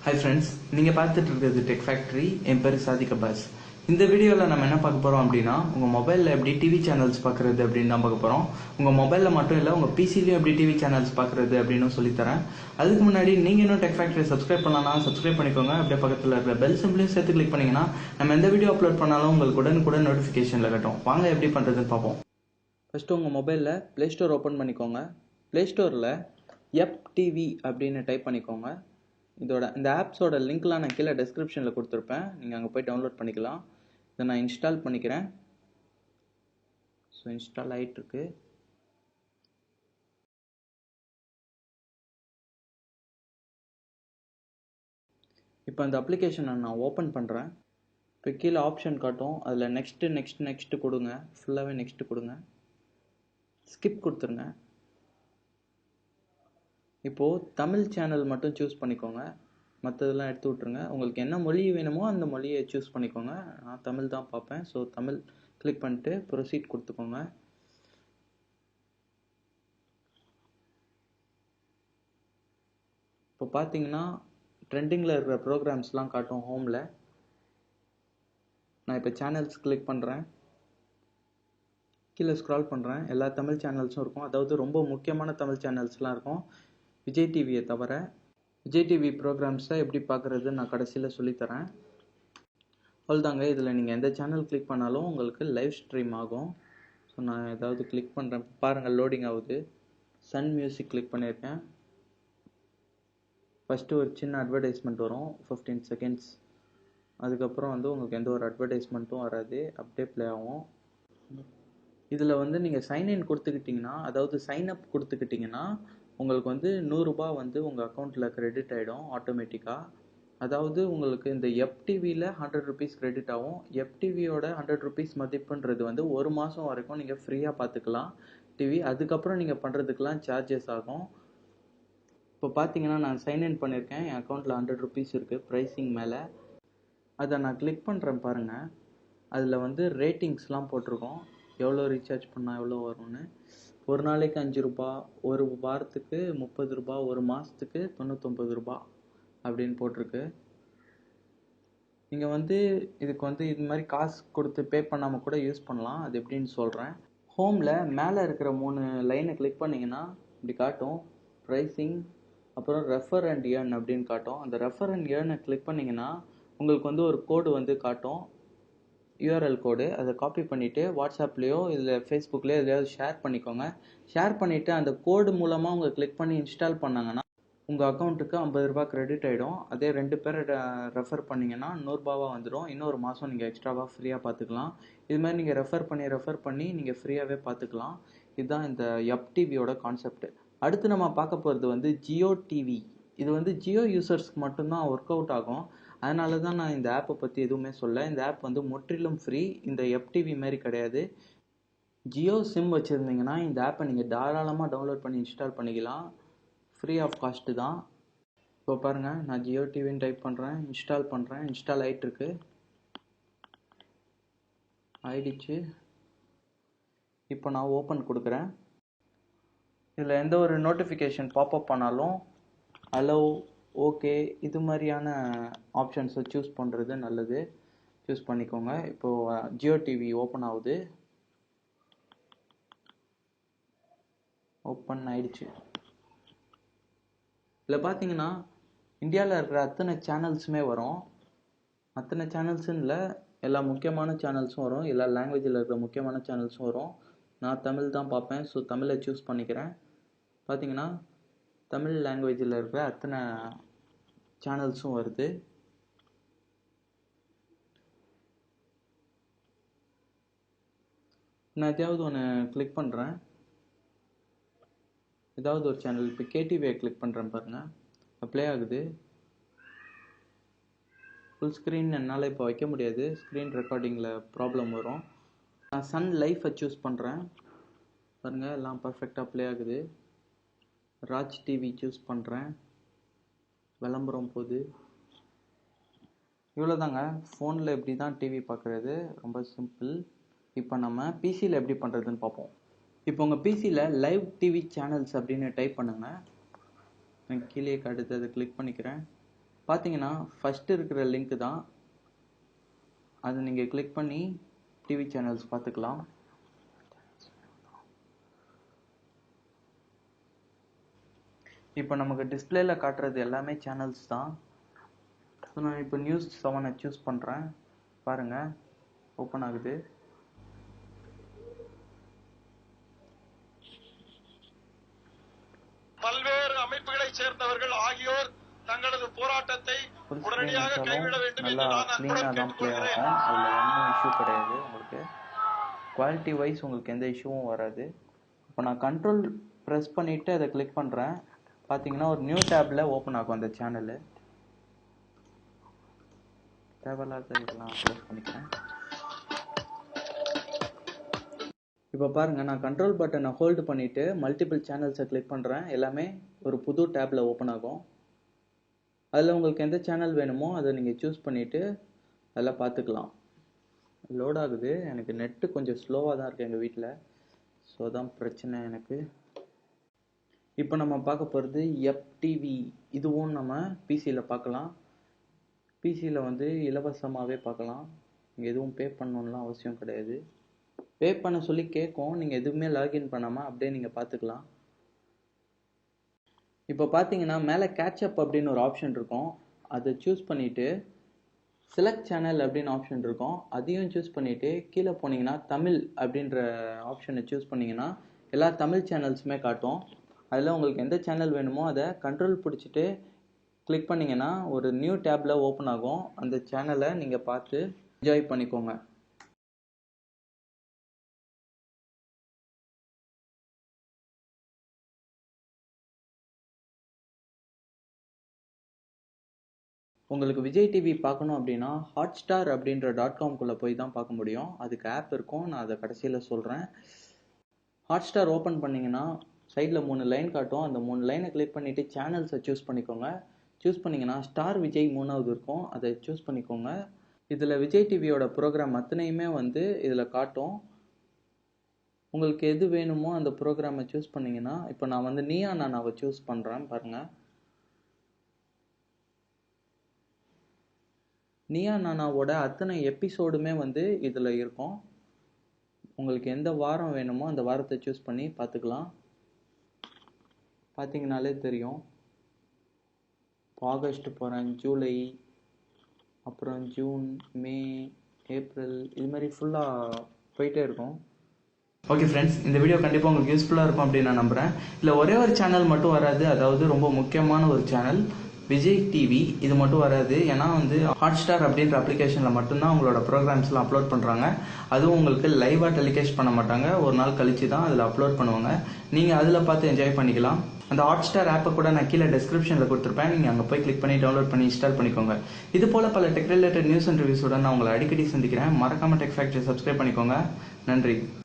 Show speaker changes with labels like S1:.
S1: Hi friends, நீங்கள் பார்த்துட்டு இருக்கிறது டெக் ஃபேக்ட்ரி. என் பேர் சாதிக் அப்பாஸ். இந்த வீடியோவில் நம்ம என்ன பார்க்க போகிறோம் அப்படின்னா, உங்கள் மொபைலில் எப்படி டிவி சேனல்ஸ் பார்க்குறது அப்படின்னு தான் பார்க்க போகிறோம். உங்கள் மொபைலில் மட்டும் இல்லை, உங்கள் பிசிலையும் எப்படி டிவி சேனல்ஸ் பார்க்குறது அப்படின்னு சொல்லித்தரேன். அதுக்கு முன்னாடி நீங்கள் இன்னும் டெக் ஃபேக்ட்ரி சப்ஸ்கிரைப் பண்ணலாம், சப்ஸ்கிரைப் பண்ணிக்கோங்க. அப்படியே பக்கத்தில் இருக்கிற பெல் சிம்பிளையும் சேர்த்து கிளிக் பண்ணிங்கன்னா நம்ம எந்த வீடியோ அப்லோட் பண்ணாலும் உங்களுக்கு உடனுக்குடன் நோட்டிஃபிகேஷனில் கட்டும். வாங்க எப்படி பண்ணுறதுன்னு பார்ப்போம். ஃபஸ்ட்டு உங்கள் மொபைலில் ப்ளே ஸ்டோர் ஓப்பன் பண்ணிக்கோங்க. ப்ளே ஸ்டோரில் FTV அப்படின்னு டைப் பண்ணிக்கோங்க. இந்த ஆப்ஸோட லிங்க்லாம் நான் கீழே டிஸ்கிரிப்ஷனில் கொடுத்துருப்பேன், நீங்கள் அங்கே போய் டவுன்லோட் பண்ணிக்கலாம். இதை நான் இன்ஸ்டால் பண்ணிக்கிறேன். ஸோ இன்ஸ்டால் ஆகிட்டுருக்கு. இப்போ அந்த அப்ளிகேஷனை நான் ஓப்பன் பண்ணுறேன். இப்போ கீழே ஆப்ஷன் காட்டும், அதில் நெக்ஸ்ட்டு கொடுங்க. ஃபுல்லாகவே நெக்ஸ்ட்டு கொடுங்க. ஸ்கிப் கொடுத்துருங்க. இப்போது தமிழ் சேனல் மட்டும் சூஸ் பண்ணிக்கோங்க, மற்றதெல்லாம் எடுத்து விட்ருங்க. உங்களுக்கு என்ன மொழி வேணுமோ அந்த மொழியை சூஸ் பண்ணிக்கோங்க. நான் தமிழ் தான் பார்ப்பேன், ஸோ தமிழ் கிளிக் பண்ணிட்டு ப்ரொசீட் கொடுத்துக்கோங்க. இப்போ பார்த்தீங்கன்னா ட்ரெண்டிங்கில் இருக்கிற ப்ரோக்ராம்ஸ்லாம் காட்டும் ஹோமில். நான் இப்போ சேனல்ஸ் கிளிக் பண்ணுறேன், கீழே ஸ்க்ரால் பண்ணுறேன். எல்லா தமிழ் சேனல்ஸும் இருக்கும், அதாவது ரொம்ப முக்கியமான தமிழ் சேனல்ஸ்லாம் இருக்கும், விஜய் டிவியை தவிர. விஜய் டிவி ப்ரோக்ராம்ஸை எப்படி பார்க்குறது நான் கடைசியில் சொல்லித்தரேன். அவ்வளோதாங்க. இதில் நீங்கள் எந்த சேனல் கிளிக் பண்ணாலும் உங்களுக்கு லைவ் ஸ்ட்ரீம் ஆகும். ஸோ நான் ஏதாவது கிளிக் பண்ணுறேன், பாருங்கள் லோடிங் ஆகுது. சன் மியூசிக் கிளிக் பண்ணியிருக்கேன். ஃபஸ்ட்டு ஒரு சின்ன அட்வர்டைஸ்மெண்ட் வரும், 15 செகண்ட்ஸ். அதுக்கப்புறம் உங்களுக்கு எந்த ஒரு அட்வர்டைஸ்மெண்ட்டும் வராது, அப்படியே ப்ளே ஆகும். இதில் நீங்கள் சைன்இன் கொடுத்துக்கிட்டிங்கன்னா, அதாவது சைன்அப் கொடுத்துக்கிட்டிங்கன்னா உங்களுக்கு 100 ரூபா உங்கள் அக்கௌண்ட்டில் கிரெடிட் ஆகிடும் ஆட்டோமேட்டிக்காக. அதாவது உங்களுக்கு இந்த FTVயில் 100 ருபீஸ் கிரெடிட் ஆகும். FTVயோட 100 ருபீஸ் மதிப்புன்றது 1 மாதம் வரைக்கும் நீங்கள் ஃப்ரீயாக பார்த்துக்கலாம் டிவி. அதுக்கப்புறம் நீங்கள் பண்ணுறதுக்கெலாம் சார்ஜஸ் ஆகும். இப்போ பார்த்தீங்கன்னா நான் சைன்இன் பண்ணியிருக்கேன், என் அக்கௌண்ட்டில் 100 ருபீஸ் இருக்குது ப்ரைஸிங் மேலே. அதை நான் கிளிக் பண்ணுறேன் பாருங்கள். அதில் ரேட்டிங்ஸ்லாம் போட்டிருக்கோம், எவ்வளோ ரீசார்ஜ் பண்ணால் எவ்வளோ வரும்னு. ஒரு நாளைக்கு 5 ரூபா, ஒரு வாரத்துக்கு 30 ரூபா, ஒரு மாதத்துக்கு 99 ரூபா அப்படின்னு போட்டிருக்கு. நீங்கள் இதுக்கு இது மாதிரி காசு கொடுத்து பே பண்ணாமல் கூட யூஸ் பண்ணலாம். அது எப்படின்னு சொல்கிறேன். ஹோமில் மேலே இருக்கிற 3 லைனை கிளிக் பண்ணிங்கன்னா இப்படி காட்டும், ப்ரைஸிங், அப்புறம் ரெஃபர் அண்ட் ஏர்ன் அப்படின்னு காட்டும். அந்த ரெஃபர் அண்ட் ஏர்னை கிளிக் பண்ணிங்கன்னா உங்களுக்கு ஒரு கோடு காட்டும், URL கோடு. அதை காப்பி பண்ணிவிட்டு வாட்ஸ்அப்லேயோ இல்லை ஃபேஸ்புக்லேயோ எதையாவது ஷேர் பண்ணிக்கோங்க. ஷேர் பண்ணிவிட்டு அந்த கோடு மூலமாக அவங்க கிளிக் பண்ணி இன்ஸ்டால் பண்ணாங்கன்னா உங்கள் அக்கௌண்ட்டுக்கு 50 ரூபா கிரெடிட் ஆகிடும். அதே 2 பேரை ரெஃபர் பண்ணிங்கன்னா 100 ரூபாவாக வந்துடும். இன்னொரு மாதம் நீங்கள் எக்ஸ்ட்ராவாக ஃப்ரீயாக பார்த்துக்கலாம். இது மாதிரி நீங்கள் ரெஃபர் பண்ணி நீங்கள் ஃப்ரீயாகவே பார்த்துக்கலாம். இதுதான் இந்த FTVயோட கான்செப்ட். அடுத்து நம்ம பார்க்க போகிறது ஜியோ டிவி. இது ஜியோ யூசர்ஸ்க்கு மட்டும்தான் ஒர்க் அவுட் ஆகும். அதனால தான் நான் இந்த ஆப்பை பற்றி எதுவுமே சொல்ல. இந்த ஆப் முற்றிலும் ஃப்ரீ, இந்த FTV மாதிரி கிடையாது. ஜியோ சிம் வச்சுருந்தீங்கன்னா இந்த ஆப்பை நீங்கள் தாராளமாக டவுன்லோட் பண்ணி இன்ஸ்டால் பண்ணிக்கலாம், ஃப்ரீ ஆஃப் காஸ்ட்டு தான். இப்போ பாருங்கள், நான் ஜியோ டிவின்னு டைப் பண்ணுறேன், இன்ஸ்டால் பண்ணுறேன். இன்ஸ்டால் ஆகிட்டுருக்கு, ஆயிடுச்சு. இப்போ நான் ஓப்பன் கொடுக்குறேன். இதில் எந்த ஒரு நோட்டிஃபிகேஷன் பாப்அப் பண்ணாலும் அலோவ், ஓகே, இது மாதிரியான ஆப்ஷன்ஸை சூஸ் பண்ணுறது நல்லது. சூஸ் பண்ணிக்கோங்க. இப்போது ஜியோ டிவி ஓப்பன் ஆகுது, ஓப்பன் ஆயிடுச்சு. இதில் பார்த்தீங்கன்னா இந்தியாவில் இருக்கிற அத்தனை சேனல்ஸுமே வரும். அத்தனை சேனல்ஸுன்னு இல்லை, எல்லா முக்கியமான சேனல்ஸும் வரும், எல்லா லாங்குவேஜில் இருக்கிற முக்கியமான சேனல்ஸும் வரும். நான் தமிழ் தான் பார்ப்பேன், ஸோ தமிழை சூஸ் பண்ணிக்கிறேன். பார்த்தீங்கன்னா தமிழ் லாங்குவேஜில் இருக்கிற அத்தனை சேனல்ஸும் வருது. நான் எதாவது ஒன்று கிளிக் பண்ணுறேன், ஏதாவது ஒரு சேனல். இப்போ KTVயை கிளிக் பண்ணுறேன் பாருங்கள், ப்ளே ஆகுது. ஃபுல் ஸ்க்ரீன் என்னால் இப்போ வைக்க முடியாது, ஸ்க்ரீன் ரெக்கார்டிங்கில் ப்ராப்ளம் வரும். நான் சன் லைஃபை சூஸ் பண்ணுறேன் பாருங்கள், எல்லாம் பர்ஃபெக்டாக ப்ளே ஆகுது. ராஜ் டிவி சூஸ் பண்ணுறேன், விளம்பரம் போகுது. இவ்வளோதாங்க. ஃபோனில் எப்படி தான் டிவி பார்க்குறது, ரொம்ப சிம்பிள். இப்போ நம்ம பிசியில் எப்படி பண்ணுறதுன்னு பார்ப்போம். இப்போ உங்கள் பிசியில் லைவ் டிவி சேனல்ஸ் அப்படின்னு டைப் பண்ணுங்கள். நான் கீழே காட்டுது, அதை கிளிக் பண்ணிக்கிறேன். பார்த்தீங்கன்னா ஃபஸ்ட்டு இருக்கிற லிங்க் தான், அதை நீங்கள் கிளிக் பண்ணி டிவி சேனல்ஸ் பார்த்துக்கலாம். இப்போ நமக்கு டிஸ்பிளேல காட்டுறது எல்லாமே சேனல்ஸ் தான். ஸோ நான் இப்போ நியூஸ் 7 சூஸ் பண்ணுறேன். பாருங்கள், ஓப்பன் ஆகுது.
S2: பல்வேறு அமைப்புகளை சேர்ந்தவர்கள் ஆகியோர் தங்களது போராட்டத்தை உடனடியாக கைவிட வேண்டும் என்று நான் அன்புடன் கேட்டுக்கொள்கிறேன்.
S1: அதில் ஒன்றும் இஷ்யூ கிடையாது. உங்களுக்கு குவாலிட்டி வைஸ் உங்களுக்கு எந்த இஷ்யூவும் வராது. இப்போ நான் கண்ட்ரோல் ப்ரெஸ் பண்ணிவிட்டு அதை கிளிக் பண்ணுறேன். பார்த்தீங்கன்னா ஒரு நியூ டேப்பில் ஓப்பன் ஆகும் அந்த சேனலு. தேவையில்லாத இதெல்லாம் க்ளோஸ் பண்ணிக்கிறேன். இப்போ பாருங்கள், நான் கண்ட்ரோல் பட்டனை ஹோல்டு பண்ணிவிட்டு மல்டிபிள் சேனல்ஸை கிளிக் பண்ணுறேன். எல்லாமே ஒரு புது டேப்பில் ஓப்பன் ஆகும். அதில் உங்களுக்கு எந்த சேனல் வேணுமோ அதை நீங்கள் சூஸ் பண்ணிவிட்டு அதில் பார்த்துக்கலாம். லோட் ஆகுது. எனக்கு நெட்டு கொஞ்சம் ஸ்லோவாக தான் இருக்குது எங்கள் வீட்டில், ஸோ அதான் பிரச்சனை எனக்கு. இப்போ நம்ம பார்க்க போகிறது FTV. இதுவும் நம்ம பிசியில் பார்க்கலாம். பிசியில் வந்து இலவசமாகவே பார்க்கலாம். நீங்கள் எதுவும் பே பண்ணணும்லாம் அவசியம் கிடையாது. பே பண்ண சொல்லி கேட்கும். நீங்கள் எதுவுமே லாகின் பண்ணாமல் அப்படியே நீங்கள் பார்த்துக்கலாம். இப்போ பார்த்தீங்கன்னா மேலே கேட்சப் அப்படின்னு ஒரு ஆப்ஷன் இருக்கும். அதை சூஸ் பண்ணிவிட்டு செலக்ட் சேனல் அப்படின்னு ஆப்ஷன் இருக்கும். அதையும் சூஸ் பண்ணிவிட்டு கீழே போனீங்கன்னா தமிழ் அப்படின்ற ஆப்ஷனை சூஸ் பண்ணிங்கன்னா எல்லா தமிழ் சேனல்ஸுமே காட்டும். அதில் உங்களுக்கு எந்த சேனல் வேணுமோ அதை கண்ட்ரோல் பிடிச்சிட்டு கிளிக் பண்ணிங்கன்னா ஒரு நியூ டேப்பில் ஓப்பன் ஆகும். அந்த சேனலை நீங்கள் பார்த்து என்ஜாய் பண்ணிக்கோங்க. உங்களுக்கு விஜய் டிவி பார்க்கணும் அப்படின்னா ஹாட்ஸ்டார் அப்படின்ற .com போய் தான் பார்க்க முடியும். அதுக்கு ஆப் இருக்கும், நான் அதை கடைசியில் சொல்கிறேன். ஹாட்ஸ்டார் ஓப்பன் பண்ணிங்கன்னா சைடில் 3 லைன் காட்டும். அந்த 3 லைனை கிளிக் பண்ணிவிட்டு சேனல்ஸை சூஸ் பண்ணிக்கோங்க. சூஸ் பண்ணிங்கன்னா ஸ்டார் விஜய் 3வது இருக்கும், அதை சூஸ் பண்ணிக்கோங்க. இதில் விஜய் டிவியோட ப்ரோக்ராம் அத்தனையுமே வந்து இதில் காட்டும். உங்களுக்கு எது வேணுமோ அந்த ப்ரோக்ராமை சூஸ் பண்ணிங்கன்னா, இப்போ நான் வந்து நீயா நானாவை சூஸ் பண்ணுறேன். பாருங்கள், நீயா நானாவோட அத்தனை எபிசோடுமே வந்து இதில் இருக்கும். உங்களுக்கு எந்த வாரம் வேணுமோ அந்த வாரத்தை சூஸ் பண்ணி பார்த்துக்கலாம். பார்த்தீங்கனாலே தெரியும். ஆகஸ்ட் போகிறேன், ஜூலை, அப்புறம் ஜூன், மே, ஏப்ரல், இது மாதிரி ஃபுல்லாக போயிட்டே இருக்கும். ஓகே ஃப்ரெண்ட்ஸ், இந்த வீடியோ கண்டிப்பாக உங்களுக்கு யூஸ்ஃபுல்லாக இருக்கும் அப்படின்னு நான் நம்புகிறேன். இல்லை ஒரே ஒரு சேனல் மட்டும் வராது, அதாவது ரொம்ப முக்கியமான ஒரு சேனல் விஜய் டிவி, இது மட்டும் வராது. ஏன்னா வந்து ஹாட்ஸ்டார் அப்படின்ற அப்ளிகேஷனில் மட்டும்தான் உங்களோட ப்ரோக்ராம்ஸ்லாம் அப்லோட் பண்ணுறாங்க. அதுவும் உங்களுக்கு லைவாக டெலிகாஸ்ட் பண்ண மாட்டாங்க, ஒரு நாள் கழிச்சு தான் அதில் அப்லோட் பண்ணுவாங்க. நீங்கள் அதில் பார்த்து என்ஜாய் பண்ணிக்கலாம். அந்த ஹாட்ஸ்டார் ஆப்பை கூட நான் கீழே டிஸ்கிரிப்ஷனில் கொடுத்துருப்பேன். நீங்கள் அங்கே போய் கிளிக் பண்ணி டவுன்லோட் பண்ணி இன்ஸ்டால் பண்ணிக்கோங்க. இது போல் பல டெக் ரிலேட்டட் நியூஸ் அண்ட் ரிவ்யூஸுடன் நான் உங்களை அடிக்கடி சந்திக்கிறேன். மறக்காமல் டெக் ஃபேக்டரி சப்ஸ்கிரைப் பண்ணிக்கோங்க. நன்றி.